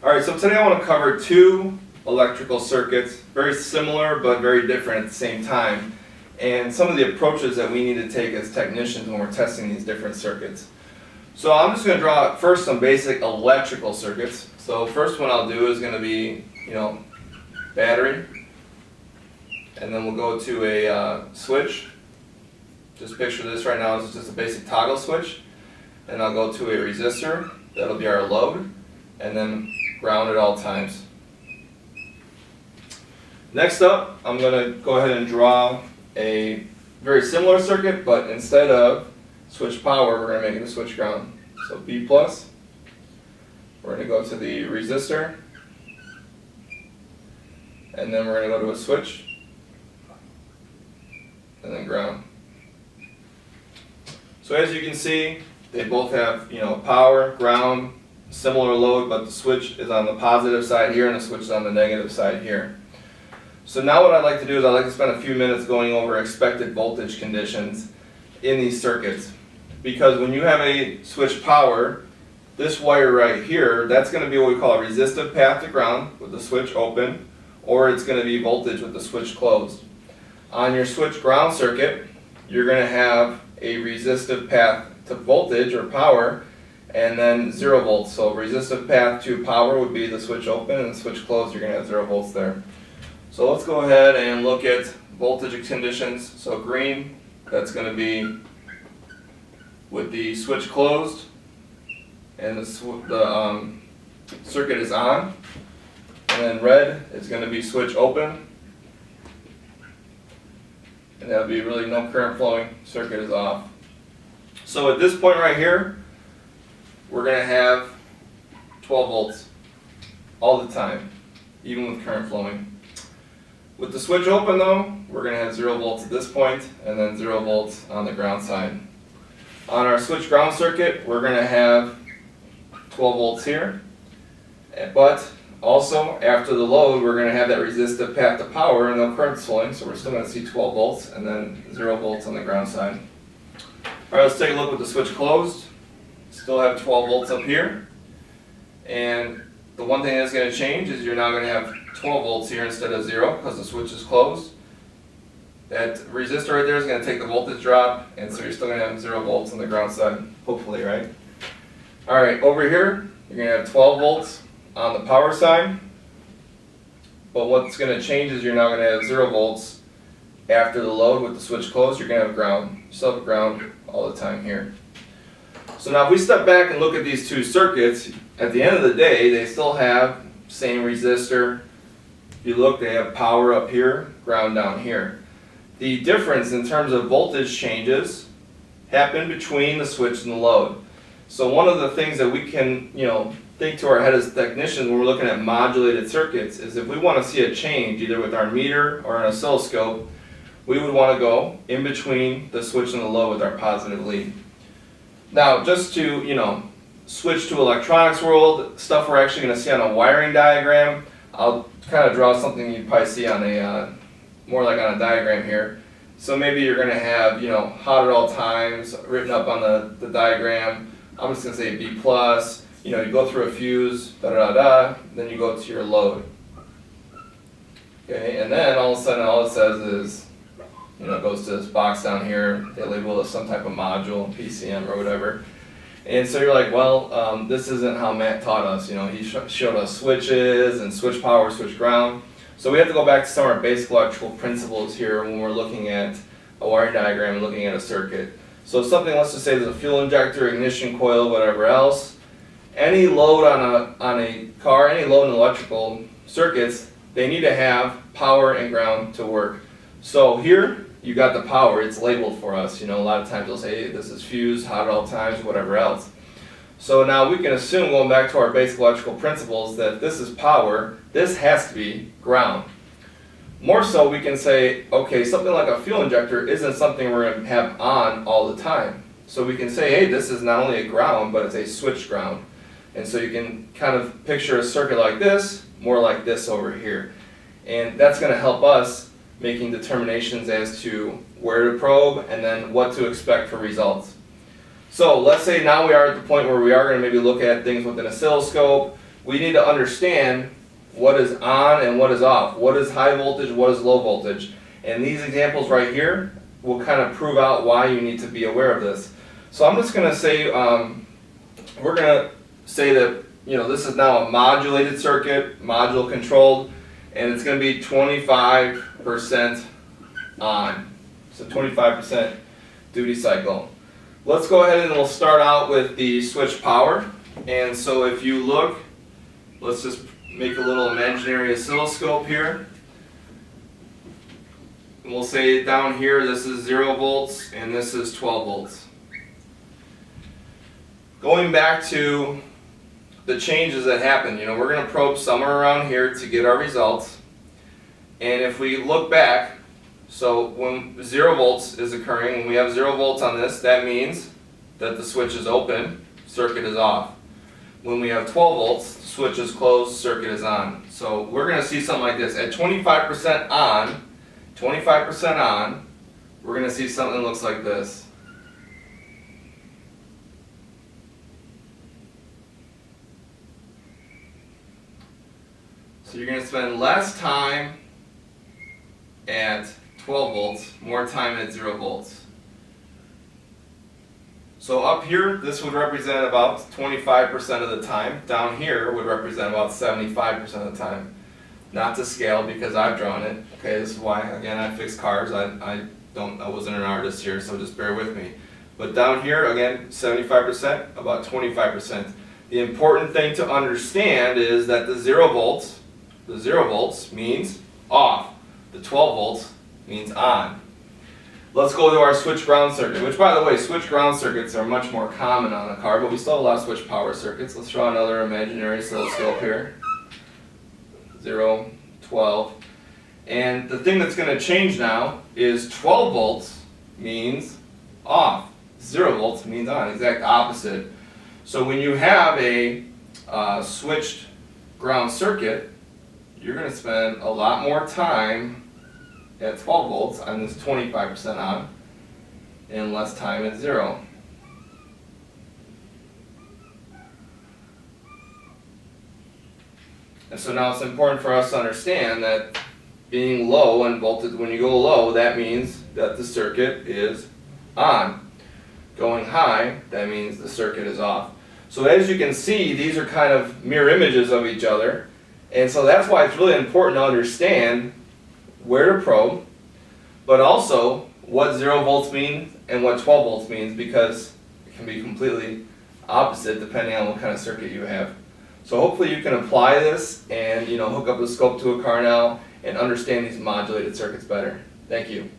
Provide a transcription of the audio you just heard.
Alright, so today I want to cover two electrical circuits, very similar but very different at the same time, and some of the approaches that we need to take as technicians when we're testing these different circuits. So I'm just going to draw first some basic electrical circuits. So first one I'll do is going to be, battery, and then we'll go to a switch. Just picture this right now as just a basic toggle switch, and I'll go to a resistor, that'll be our load, and then ground at all times. Next up, I'm going to go ahead and draw a very similar circuit, but instead of switch power, we're going to make it a switch ground. So B plus, we're going to go to the resistor, and then we're going to go to a switch, and then ground. So as you can see, they both have power, ground, similar load, but the switch is on the positive side here and the switch is on the negative side here. So now what I'd like to do is I'd like to spend a few minutes going over expected voltage conditions in these circuits. Because when you have a switch power, this wire right here, that's going to be what we call a resistive path to ground with the switch open, or it's going to be voltage with the switch closed. On your switch ground circuit, you're going to have a resistive path to voltage or power, and then 0 volts. So resistive path to power would be the switch open, and the switch closed, you're going to have 0 volts there. So let's go ahead and look at voltage conditions. So green, that's going to be with the switch closed and the circuit is on. And then red is going to be switch open, and that would be really no current flowing, circuit is off. So at this point right here, we're going to have 12 volts all the time, even with current flowing. With the switch open though, we're going to have 0 volts at this point, and then 0 volts on the ground side. On our switch ground circuit, we're going to have 12 volts here, but also after the load, we're going to have that resistive path to power and no current flowing, so we're still going to see 12 volts and then 0 volts on the ground side. Alright, let's take a look with the switch closed. Still have 12 volts up here, and the one thing that's going to change is you're now going to have 12 volts here instead of 0 because the switch is closed. That resistor right there is going to take the voltage drop, and so you're still going to have 0 volts on the ground side, hopefully, right? Alright, over here, you're going to have 12 volts on the power side, but what's going to change is you're now going to have 0 volts after the load with the switch closed. You're going to have ground. You still have ground all the time here. So now if we step back and look at these two circuits, at the end of the day, they still have same resistor. If you look, they have power up here, ground down here. The difference in terms of voltage changes happen between the switch and the load. So one of the things that we can, think to our head as technicians when we're looking at modulated circuits is if we want to see a change either with our meter or an oscilloscope, we would want to go in between the switch and the load with our positive lead. Now, just to, switch to electronics world, stuff we're actually going to see on a wiring diagram, I'll kind of draw something you'd probably see on a, more like on a diagram here. So maybe you're going to have, hot at all times written up on the diagram. I'm just going to say B plus, you go through a fuse, then you go to your load. Okay, and then all of a sudden all it says is, it goes to this box down here, they label it as some type of module, PCM or whatever. And so you're like, well, this isn't how Matt taught us. He showed us switches and switch power, switch ground. So we have to go back to some of our basic electrical principles here when we're looking at a wiring diagram and looking at a circuit. So something, let's just say there's a fuel injector, ignition coil, whatever else. Any load on a car, any load in electrical circuits, they need to have power and ground to work. So here, you got the power, it's labeled for us. A lot of times they'll say, hey, this is fused, hot at all times, whatever else. So now we can assume, going back to our basic electrical principles, that this is power, this has to be ground. More so, we can say, okay, something like a fuel injector isn't something we're going to have on all the time. So we can say, hey, this is not only a ground, but it's a switch ground. And so you can kind of picture a circuit like this, more like this over here. And that's going to help us making determinations as to where to probe and then what to expect for results. So let's say now we are at the point where we are going to maybe look at things with an oscilloscope. we need to understand what is on and what is off, what is high voltage, what is low voltage. And these examples right here will kind of prove out why you need to be aware of this. So I'm just going to say, we're going to say that, this is now a modulated circuit, module controlled, and it's going to be 25% on. So 25% duty cycle. Let's go ahead and we'll start out with the switch power. And so if you look, let's just make a little imaginary oscilloscope here. And we'll say down here this is 0 volts and this is 12 volts. Going back to the changes that happen, we're going to probe somewhere around here to get our results. And if we look back, so when 0 volts is occurring, when we have 0 volts on this, that means that the switch is open, circuit is off. When we have 12 volts, the switch is closed, circuit is on. So we're going to see something like this. At 25% on, we're going to see something that looks like this. So you're going to spend less time at 12 volts, more time at 0 volts. So up here, this would represent about 25% of the time. Down here would represent about 75% of the time. Not to scale because I've drawn it. Okay, this is why, again, I fix cars. I wasn't an artist here, so just bear with me. But down here, again, 75%, about 25%. The important thing to understand is that the 0 volts means off. The 12 volts means on. Let's go to our switch ground circuit, which, by the way, switch ground circuits are much more common on a car, but we still have a lot of switch power circuits. Let's draw another imaginary oscilloscope here. 0, 12. And the thing that's going to change now is 12 volts means off. 0 volts means on, exact opposite. So when you have a switched ground circuit, you're going to spend a lot more time at 12 volts on this 25% on and less time at 0. And so now it's important for us to understand that being low and voltage, when you go low, that means that the circuit is on. Going high, that means the circuit is off. So as you can see, these are kind of mirror images of each other. And so that's why it's really important to understand where to probe, but also what 0 volts means and what 12 volts means, because it can be completely opposite depending on what kind of circuit you have. So hopefully you can apply this and hook up the scope to a car now and understand these modulated circuits better. Thank you.